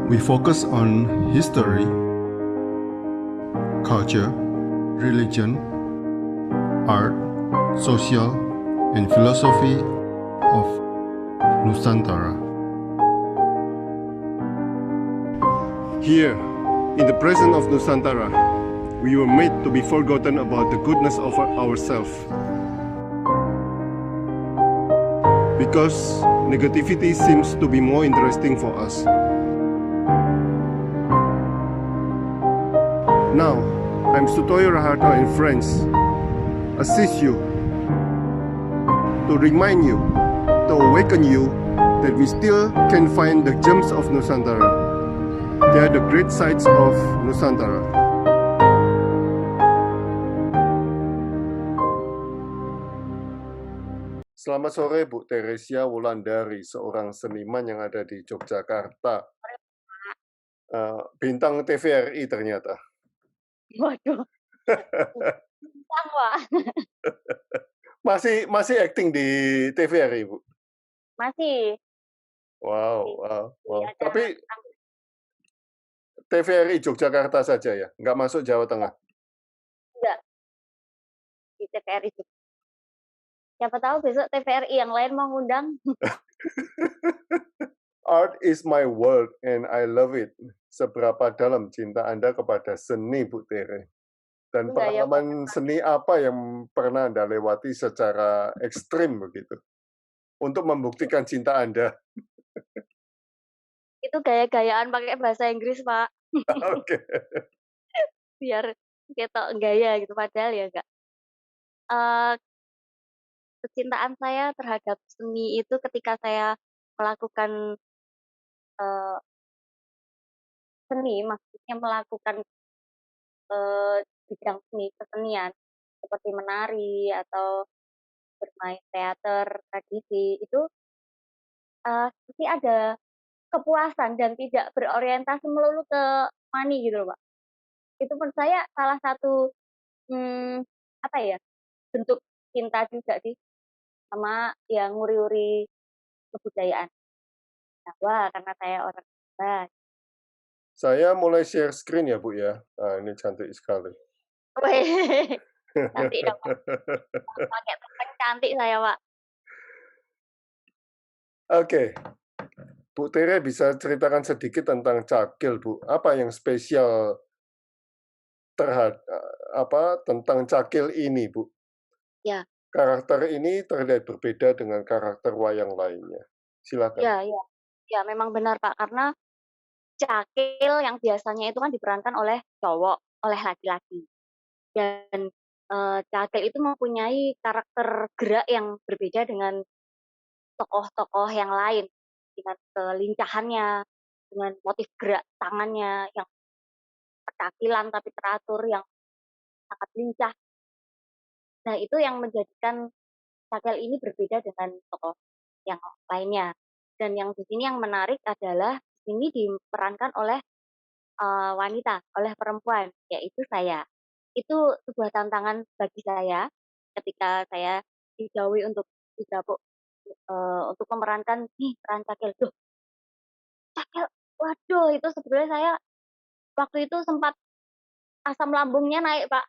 We focus on history, culture, religion, art, social, and philosophy of Nusantara. Here, in the presence of Nusantara, we were made to be forgotten about the goodness of ourselves. Because negativity seems to be more interesting for us. Now, I'm Sutoyo Raharto and friends assist you to remind you, to awaken you that we still can find the gems of Nusantara. They are the great sights of Nusantara. Selamat sore Bu Teresia Wulandari, seorang seniman yang ada di Yogyakarta. Bintang TVRI ternyata. Waduh, bintang, Pak. Masih acting di TVRI, Bu? Masih. Wow. Iya, Tapi TVRI Yogyakarta saja ya? Nggak masuk Jawa Tengah? enggak, di TVRI juga. Siapa tahu besok TVRI yang lain mau ngundang. Art is my world and I love it. Seberapa dalam cinta Anda kepada seni, Bu Tere? Dan Enggak ya, pengalaman seni apa yang pernah Anda lewati secara ekstrim begitu? Untuk membuktikan cinta Anda. Itu gaya-gayaan pakai bahasa Inggris, Pak. Oke. Biar ketok gaya gitu, padahal ya enggak. Kecintaan saya terhadap seni itu ketika saya melakukan seni, maksudnya melakukan bidang seni kesenian seperti menari atau bermain teater tradisi itu pasti ada kepuasan dan tidak berorientasi melulu ke money gitu loh, Pak. Itu menurut saya salah satu apa ya, bentuk cinta juga sih sama yang nguri-nguri kebudayaan Jawa karena saya orang Jawa. Saya mulai share screen ya, Bu ya. Nah, ini cantik sekali. Wih, cantik dong, Pak. Pakai topeng cantik saya, Pak. Oke. Bu Tere bisa ceritakan sedikit tentang Cakil, Bu. Apa yang spesial tentang Cakil ini, Bu? Ya. Karakter ini terlihat berbeda dengan karakter wayang lainnya. Silakan. Ya, memang benar, Pak, karena Cakil yang biasanya itu kan diperankan oleh cowok, oleh laki-laki. Dan Cakil itu mempunyai karakter gerak yang berbeda dengan tokoh-tokoh yang lain, dengan kelincahannya, dengan motif gerak tangannya yang petakilan tapi teratur, yang sangat lincah. Nah, itu yang menjadikan Cakil ini berbeda dengan tokoh yang lainnya. Dan yang di sini yang menarik adalah di sini diperankan oleh wanita, oleh perempuan, yaitu saya. Itu sebuah tantangan bagi saya ketika saya dijauhi untuk didapuk untuk memerankan nih peran Cakil. Duh, Cakil, waduh itu sebetulnya saya waktu itu sempat asam lambungnya naik, Pak.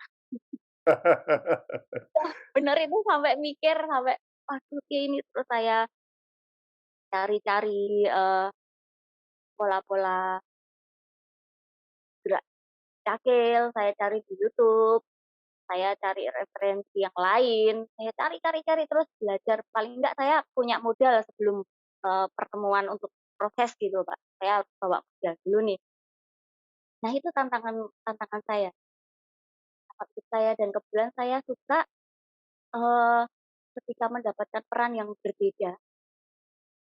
Wah, bener itu sampai mikir, sampai waduh ini terus saya cari-cari pola-pola gerak Cakil, saya cari di YouTube, saya cari referensi yang lain, saya cari terus belajar. Paling enggak saya punya modal sebelum pertemuan untuk proses gitu, Pak. Saya bawa modal dulu nih. Nah, itu tantangan saya. Dan kebetulan saya suka ketika mendapatkan peran yang berbeda.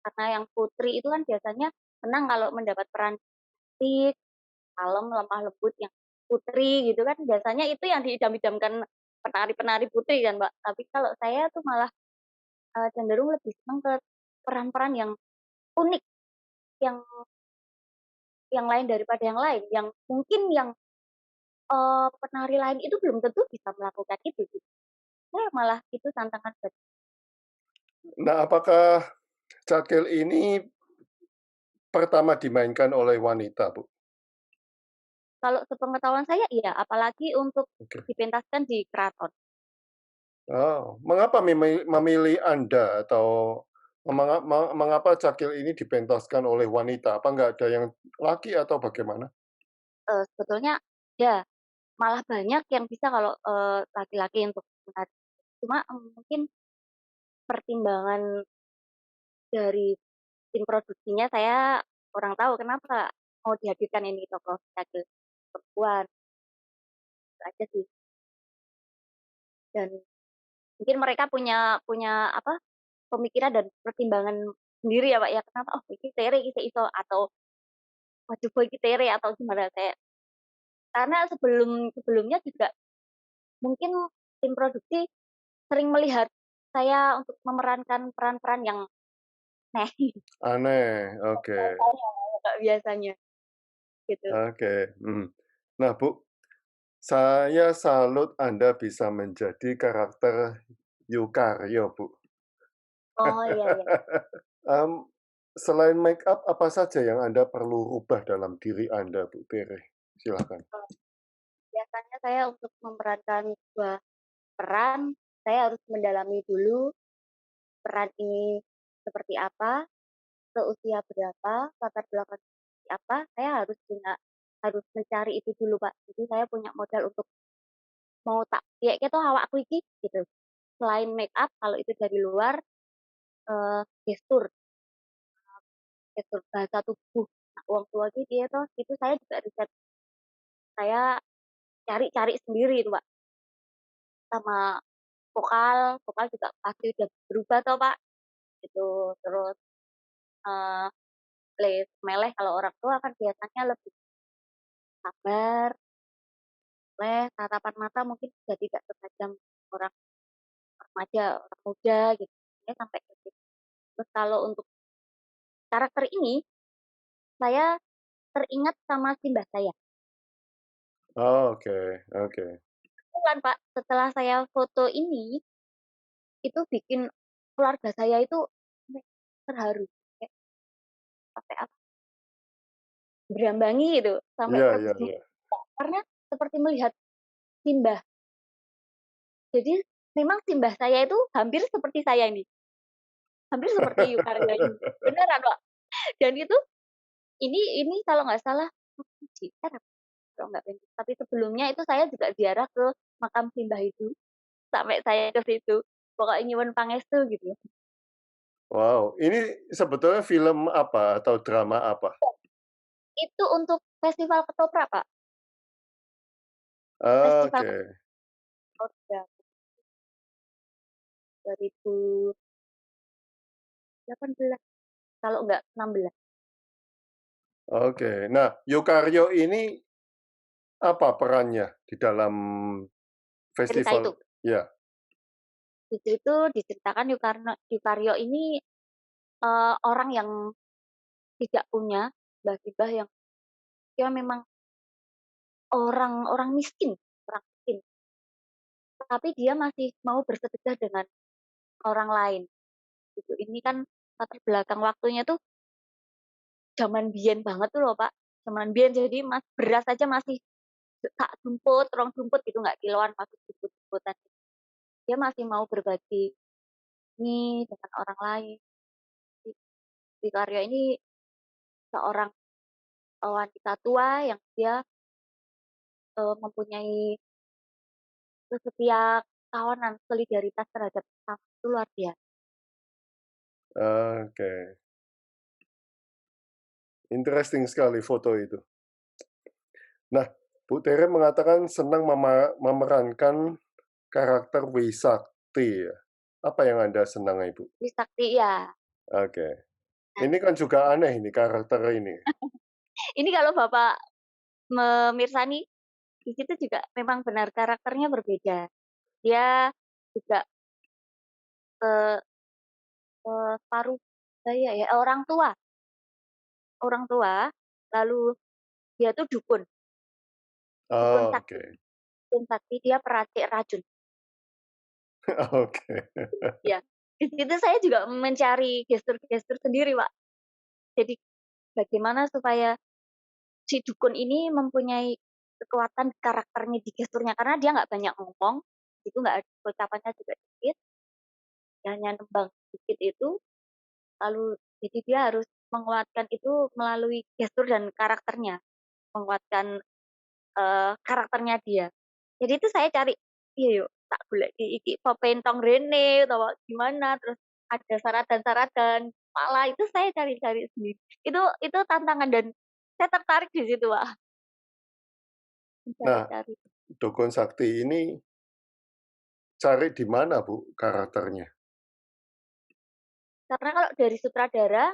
Karena yang putri itu kan biasanya senang kalau mendapat peran cantik, kalem, lemah lembut yang putri gitu kan. Biasanya itu yang diidam-idamkan penari-penari putri kan, Mbak. Tapi kalau saya tuh malah cenderung lebih senang ke peran-peran yang unik, yang lain daripada yang lain, yang mungkin yang penari lain itu belum tentu bisa melakukan itu gitu. Saya malah itu tantangan buat Nah, apakah Cakil ini pertama dimainkan oleh wanita, Bu? Kalau sepengetahuan saya iya, apalagi untuk Oke. dipentaskan di keraton. Oh, mengapa memilih Anda atau mengapa Cakil ini dipentaskan oleh wanita? Apa nggak ada yang laki atau bagaimana? Sebetulnya ya, malah banyak yang bisa kalau, laki-laki untuk menari. Cuma, mungkin pertimbangan dari tim produksinya saya kurang tahu kenapa mau dihadirkan ini tokoh Cakil perempuan, itu aja sih. Dan mungkin mereka punya punya apa, pemikiran dan pertimbangan sendiri ya, Pak, ya, kenapa, "Oh, iki tere iki sik iso," atau "Waduh, iki tere," atau gimana, saya karena sebelumnya juga mungkin tim produksi sering melihat saya untuk memerankan peran-peran yang aneh Aneh, oke. biasanya nggak biasanya, gitu. Oke, Nah, Bu, saya salut Anda bisa menjadi karakter Yukaryo, Bu. Oh, iya iya. Mmm, Selain make up, apa saja yang Anda perlu ubah dalam diri Anda, Bu Tere? Silakan. Eee, Biasanya saya untuk memerankan sebuah peran, saya harus mendalami dulu peran ini seperti apa, seusia berapa, latar belakang seperti apa, saya harus mencari itu dulu, Pak. Jadi saya punya modal untuk mau tak piye ke to awakku iki, gitu. Selain make up, kalau itu dari luar, gestur gestur bahasa tubuh. Nah, wong tua iki piye to, itu saya juga riset, saya cari-cari sendiri itu, Pak. Sama vokal juga pasti udah berubah toh, Pak, gitu. Terus, eee, meleh kalau orang tua kan biasanya lebih sabar, tatapan mata mungkin sudah tidak setajam orang remaja, orang muda gitu, saya sampai ke situ. Terus kalau untuk karakter ini, saya teringat sama simbah saya. Oh, oke oke. Kebetulan, Pak, setelah saya foto ini, itu bikin keluarga saya itu terharu, kayak sampai apa, berambangi gitu, sampai Iya iya tersenyum. iya. Karena seperti melihat simbah. Jadi memang simbah saya itu hampir seperti saya ini, hampir seperti Yukarya ini. Beneran, Pak. Dan itu ini kalau nggak salah Blitar apa, kalau nggak Blitar, tapi sebelumnya itu saya juga ziarah ke makam simbah itu, sampai saya ke situ. Pokoknya nyuwun pangestu gitu. Wow, ini sebetulnya film apa atau drama apa? Itu untuk festival ketoprak, Pak. Festival Oke ketoprak 2018 kalau nggak 16. oke. Nah, Yukaryo ini apa perannya di dalam Cerita itu. festival? Ya. Di situ diceritakan Yukaryo ini, orang yang tidak punya mbah Sibah yang dia memang orang orang miskin, orang miskin, tapi dia masih mau bersedekah dengan orang lain, gitu. Ini kan latar belakang waktunya tuh zaman biyen banget tuh loh, Pak, zaman biyen. Jadi beras aja masih sak jumput, rong jumput gitu, nggak kiloan, masih jumput-jumputan. Dia masih mau berbagi ini dengan orang lain. Di Karya ini seorang, wanita tua yang dia, mempunyai setia kawanan, solidaritas terhadap sesama itu luar biasa. Oke, interesting sekali foto itu. Nah, Bu Tere mengatakan senang memerankan karakter Wisakti ya. Apa yang Anda senang, Ibu? Trisakti ya. Oke. Nah, Ini kan juga aneh ini karakter ini. ini kalau Bapak memirsani, di situ juga memang benar karakternya berbeda. Dia juga, eee separuh saya ya, orang tua, lalu dia tuh dukun, dukun Oh, sakti oke. dukun sakti, dia peracik racun. Oke. Iya, di situ saya juga mencari gestur-gestur sendiri, Pak. Jadi bagaimana supaya si dukun ini mempunyai kekuatan karakternya di gesturnya, karena dia nggak banyak ngomong, itu nggak ada ucapannya juga dikit, dia hanya nembang sedikit itu, lalu jadi dia harus menguatkan itu melalui gestur dan karakternya, menguatkan karakternya dia. Jadi itu saya cari, iya yuk tak golek iki pepentong rene utawa gimana, terus ada syaratan-syaratan, malah itu saya cari-cari sendiri. Itu tantangan dan saya tertarik di situ, Pak, Nah, mencari-cari. dukun sakti ini cari di mana, Bu, karakternya? Karena kalau dari sutradara,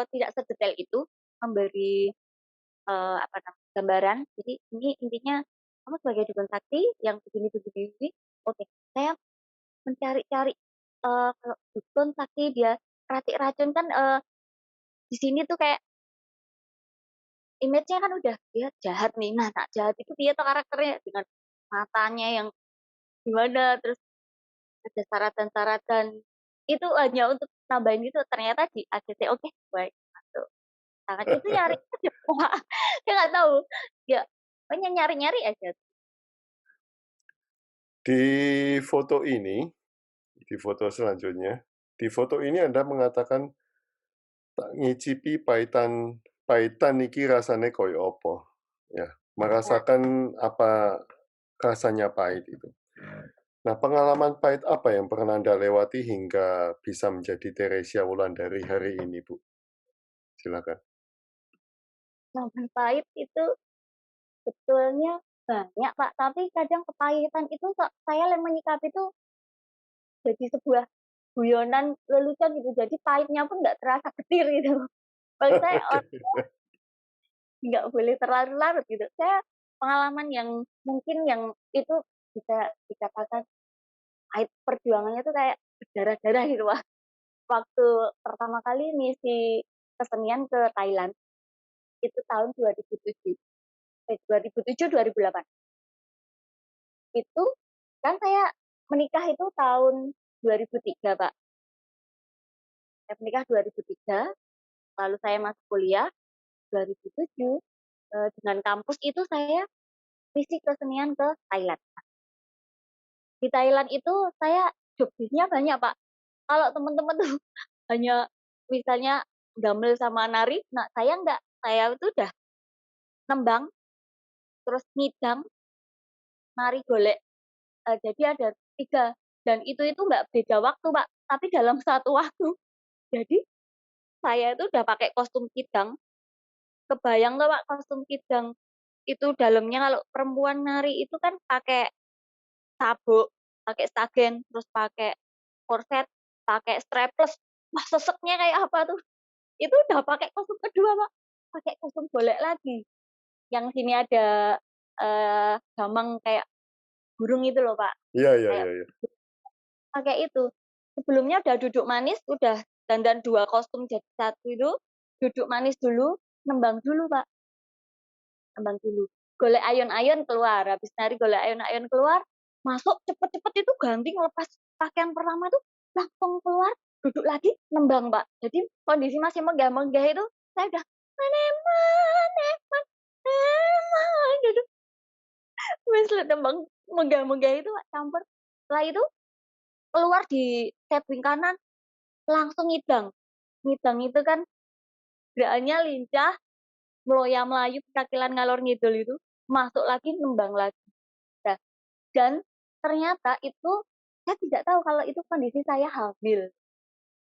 tidak sedetail itu memberi, apa namanya, gambaran. Jadi ini intinya kamu sebagai dukun sakti yang begini begini begini, oke. Saya mencari-cari, kalau dukun sakti dia racik racun kan, di sini tuh kayak image-nya kan udah dia jahat nih. Nah, nak jahat itu dia tuh karakternya dengan matanya yang gimana, terus ada syaratan-syaratan. Itu hanya untuk nambahin itu, ternyata di ACC oke, baik, masuk. Tangan itu nyari aja, Kak. Saya nggak tahu, ya pokoknya nyari-nyari aja. Di foto ini, di foto selanjutnya, di foto ini Anda mengatakan, "Tak ngicipi pahitan pahitan niki rasane koyo apa?" Ya, Nah, merasakan apa rasanya pahit itu. Nah, pengalaman pahit apa yang pernah Anda lewati hingga bisa menjadi Teresia Wulandari hari ini, Bu? Silakan. momen pahit itu sebetulnya banyak, Pak, tapi kadang kepahitan itu saya menyikapi itu jadi sebuah guyonan lelucon gitu, jadi pahitnya pun nggak terasa getir gitu. Bagi saya Oke. nggak boleh terlarut-larut gitu. Saya pengalaman yang mungkin yang itu bisa dikatakan pahit perjuangannya tuh kayak berdarah-darah gitu, Wak. Waktu pertama kali misi kesenian ke Thailand, itu tahun 2007, 2007, 2008. Itu kan saya menikah itu tahun 2003, Pak. Saya menikah 2003, lalu saya masuk kuliah 2007, dengan kampus itu saya misi kesenian ke Thailand. Di Thailand itu saya job desk-nya banyak, Pak. Kalau teman-teman tuh hanya misalnya gamel sama nari, nah saya enggak. Saya itu udah nembang, terus ngidam, nari golek. Jadi ada 3 dan itu nggak beda waktu, Pak, tapi dalam satu waktu. Jadi saya itu udah pakai kostum kidang, kebayang nggak, Pak, kostum kidang itu dalamnya kalau perempuan nari itu kan pakai sabuk, pakai stagen, terus pakai korset, pakai strapless. Wah, seseknya kayak apa tuh. Itu udah pakai kostum kedua, Pak. Pakai kostum golek lagi. Yang sini ada gamang kayak burung itu loh, Pak. Iya iya Kayak iya iya. pakai itu. Sebelumnya udah duduk manis, udah dandan 2 kostum jadi satu itu, duduk manis dulu, nembang dulu, Pak. Nembang dulu. Golek ayon-ayon keluar, habis nari golek ayon-ayon keluar, masuk cepet-cepet itu ganti ngelepas pakaian pertama tuh langsung keluar, duduk lagi nembang, Pak. Jadi kondisi masih megah-megah itu saya udah "Maneman, eman, eman," gitu. Wes nembang megah-megah itu, Pak, campur. Setelah itu keluar di taping kanan langsung ngidang. Ngidang itu kan gerakannya lincah, meloya melayu, kakilan ngalor ngidul itu, masuk lagi nembang lagi. Nah, dan ternyata itu saya tidak tahu kalau itu kondisi saya hamil.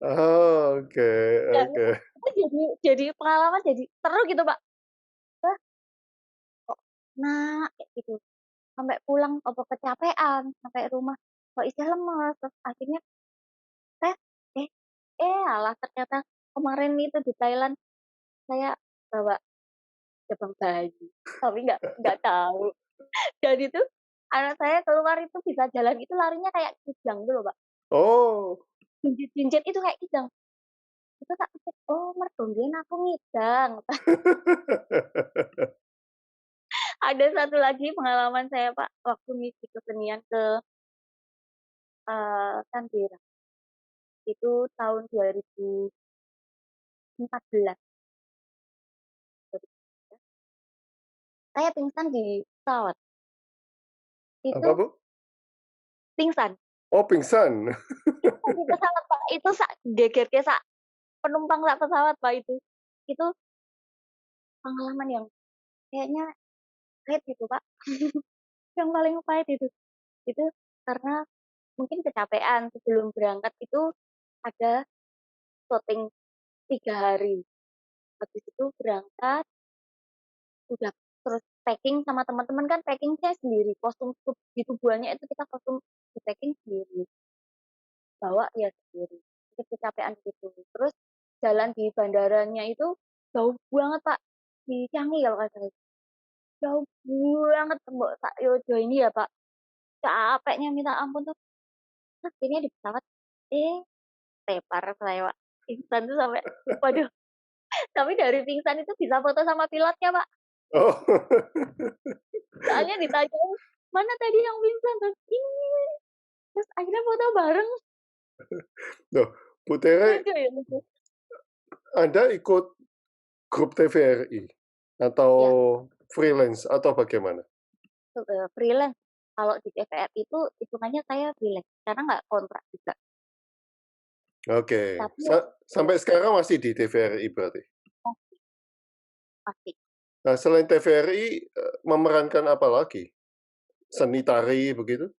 Oh, oke Dan oke. itu jadi pengalaman jadi seru gitu, Pak. "Lah, kok nak?" Kayak gitu. Sampai pulang apa kecapean, sampai rumah kok isih lemes, terus akhirnya tes, eh alah ternyata kemarin itu di Thailand saya bawa jabang bayi, tapi nggak tahu. Dan itu anak saya keluar itu bisa jalan itu larinya kayak kijang gitu loh, Pak. Oh. Jinjit-jinjit itu kayak kijang. Itu tak pikir, "Oh, mergo mbiyen aku ngidang." Ada satu lagi pengalaman saya, Pak, waktu misi kesenian ke, Canberra. Itu tahun 2014. Saya pingsan di pesawat. Apa, Itu Bu? pingsan. Oh, pingsan. Pingsan di pesawat, Pak. Itu gegerke sak penumpang sak pesawat, Pak, itu. Itu pengalaman yang kayaknya pahit gitu, Pak. Yang paling pahit itu. Itu karena mungkin kecapean sebelum berangkat itu ada syuting 3 hari. Habis itu berangkat, udah terus packing sama teman-teman kan packing-nya sendiri, kostum di tubuhannya itu kita kostum di-packing sendiri, bawa ya sendiri. Itu kecapean gitu. Terus jalan di bandaranya itu jauh banget, Pak. Di Changi kalau nggak salah. Jauh banget Mbok sak Yojo ini ya, Pak. Capeknya minta ampun tuh. Terus ini di pesawat, eh tepar saya, Pak. Pingsan tuh sampai, waduh. Tapi dari pingsan itu bisa foto sama pilotnya, Pak. Oh. Soalnya ditanyain, mana tadi yang pingsan? Terus ini. Terus akhirnya foto bareng. Loh, Bu Tere, Lucu ya, lucu. Anda ikut grup TVRI atau Ya, freelance atau bagaimana? freelance. Kalau di TVR itu hitungannya saya freelance karena nggak kontrak juga. Oke, Tapi ya, sampai sekarang masih di TVRI berarti? pasti, pasti. Nah, selain TVRI, memerankan apa lagi? Seni tari begitu?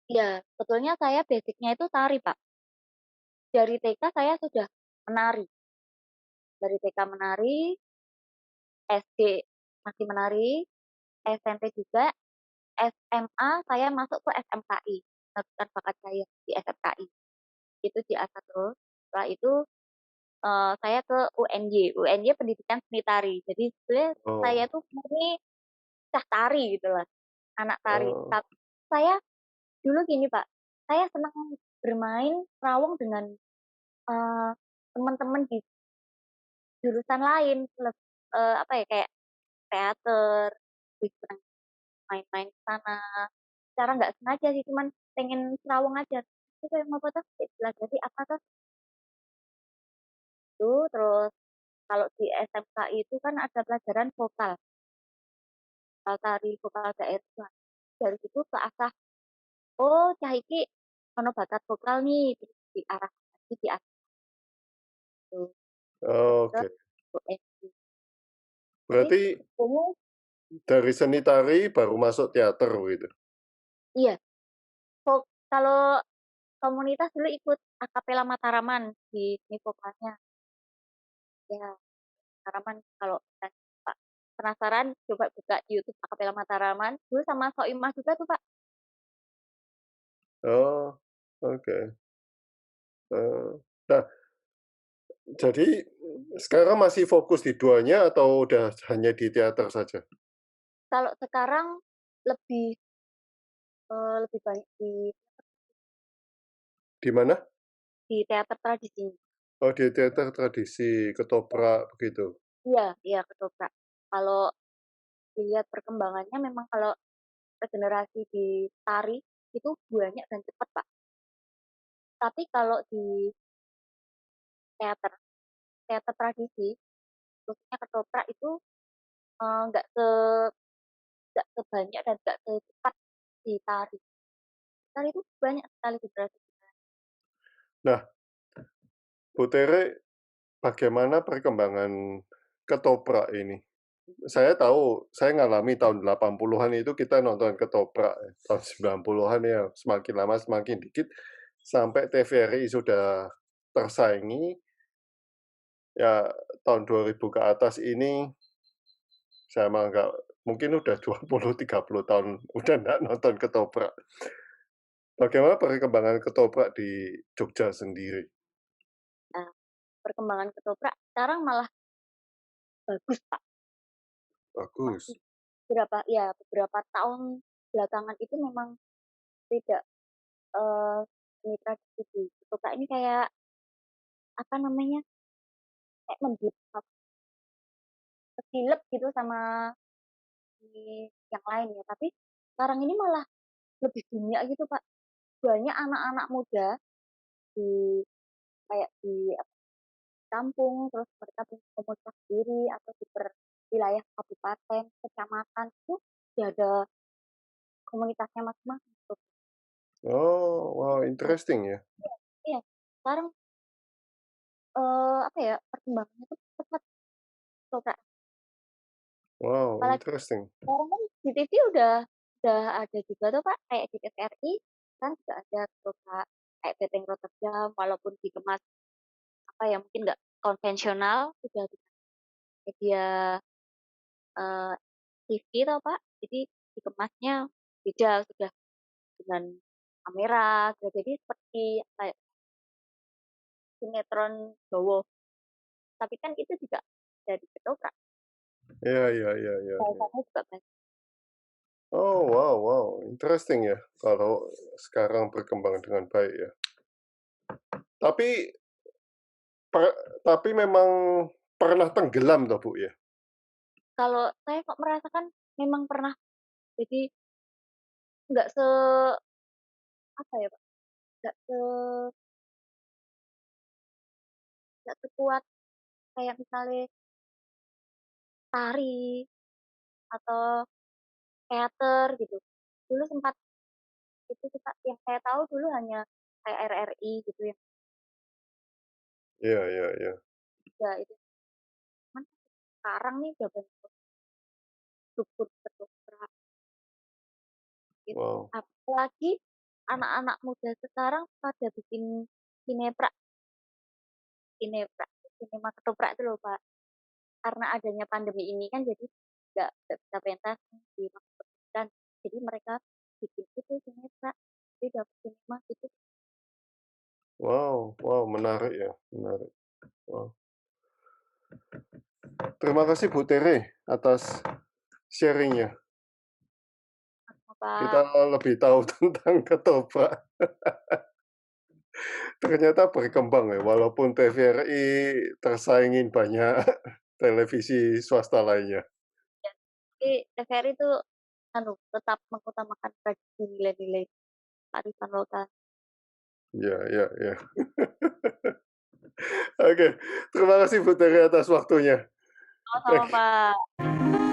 Ya, sebetulnya saya basicnya itu tari, Pak. Dari TK saya sudah menari. Dari TK menari, SD masih menari, SMP juga, SMA saya masuk ke SMKI, melakukan bakat saya di SMKI. Itu di ASA terus. Setelah itu saya ke UNY. UNY Pendidikan Seni Tari. Jadi sebenarnya saya Oh, tuh murni cah tari gitu lah, anak tari. oh, Tapi saya dulu gini Pak, saya senang bermain rawong dengan eh, teman-teman di jurusan lain, apa ya kayak teater, terus senang main-main ke sana. Secara nggak sengaja sih, cuman pengen rawong aja. Itu kayak mau foto, belajar apa tuh itu. Terus kalau di SMK itu kan ada pelajaran vokal, vokal tari, vokal daerah. Dari situ ke asah, oh cah iki ono bakat vokal nih, terus diarah lagi di asah itu. Terus ke oke. UNJ. Tapi Berarti umum, dari seni tari baru masuk teater gitu? iya. Kalau komunitas dulu ikut Akapela Mataraman di seni vokalnya. Ya, Mataraman kalau Pak penasaran coba buka YouTube Akapela Mataraman. Dulu sama Soimah juga tuh Pak. Oh, oke. Nah, jadi sekarang masih fokus di duanya atau udah hanya di teater saja? Kalau sekarang lebih lebih banyak Di mana? di teater tradisi. Oh, di teater tradisi, ketoprak begitu? Iya, iya ketoprak. Kalau dilihat perkembangannya memang kalau regenerasi di tari itu banyak dan cepat, Pak. Tapi kalau di teater teater tradisi, khususnya ketoprak itu nggak nggak sebanyak dan nggak secepat di tari. Tari itu banyak sekali generasi. Nah, Bu Tere, bagaimana perkembangan ketoprak ini? Saya tahu, saya ngalami tahun 80-an itu kita nonton ketoprak, tahun 90-an ya semakin lama semakin dikit, sampai TVRI sudah tersaingi, ya tahun 2000 ke atas ini saya mah nggak mungkin udah 20, 30 tahun udah nggak nonton ketoprak. Bagaimana perkembangan ketoprak di Jogja sendiri? Nah, perkembangan ketoprak sekarang malah bagus, Pak. Bagus. Masih beberapa tahun belakangan itu memang beda. eh Seni tradisi di ketoprak ini kayak apa namanya? Kayak kesilep gitu sama di yang lain ya. Tapi sekarang ini malah lebih dunia gitu Pak. Banyak anak-anak muda di kayak di kampung terus mereka punya komunitas sendiri atau wilayah kabupaten, kecamatan itu udah ada komunitasnya masing-masing gitu. Oh, wow, interesting ya. Iya, iya. Sekarang, apa ya, perkembangannya tuh cepat tuh, Kak. Wow, Apalagi interesting. sekarang kan di TV udah ada juga tuh, Pak, kayak di TVRI kan juga ada tuh, Kak, kayak Beteng Rotterdam walaupun dikemas, apa ya, mungkin nggak konvensional, udah di media, eee, TV toh, Pak. Jadi dikemasnya beda sudah dengan kamera, sudah jadi seperti kayak sinetron Jowo. Tapi kan itu juga dari ketoprak, Iya, iya, iya, iya, iya. bahasanya juga banyak. Oh, wow, wow, interesting ya kalau sekarang berkembang dengan baik ya. Tapi per tapi memang pernah tenggelam toh, Bu, ya? Kalau saya kok merasakan memang pernah, jadi nggak apa ya, Pak, nggak se nggak sekuat kayak misalnya tari atau teater gitu. Dulu sempat itu sih, Kak, yang saya tahu dulu hanya kayak RRI gitu yang Iya, iya, iya. ya itu. Cuman sekarang nih udah banyak struktur kedokteran gitu. Wow, Apalagi anak-anak muda sekarang pada bikin sinetron sinetron sinema ketoprak itu loh, Pak. Karena adanya pandemi ini kan jadi nggak bisa pentas di waktu pendidikan. Jadi mereka bikin itu sinetron, jadi dapat sinema gitu. wow, wow, menarik ya, menarik. Wow. Terima kasih Bu Tere atas sharing-nya. Kita Apa lebih tahu tentang ketoprak. Ternyata berkembang ya, walaupun TVRI tersaingin banyak televisi swasta lainnya. ya, tapi TVRI itu anu tetap mengutamakan tradisi nilai-nilai kearifan lokal. Iya, iya, iya. Oke, terima kasih Bu Tere atas waktunya. Sama-sama, Thank Pak.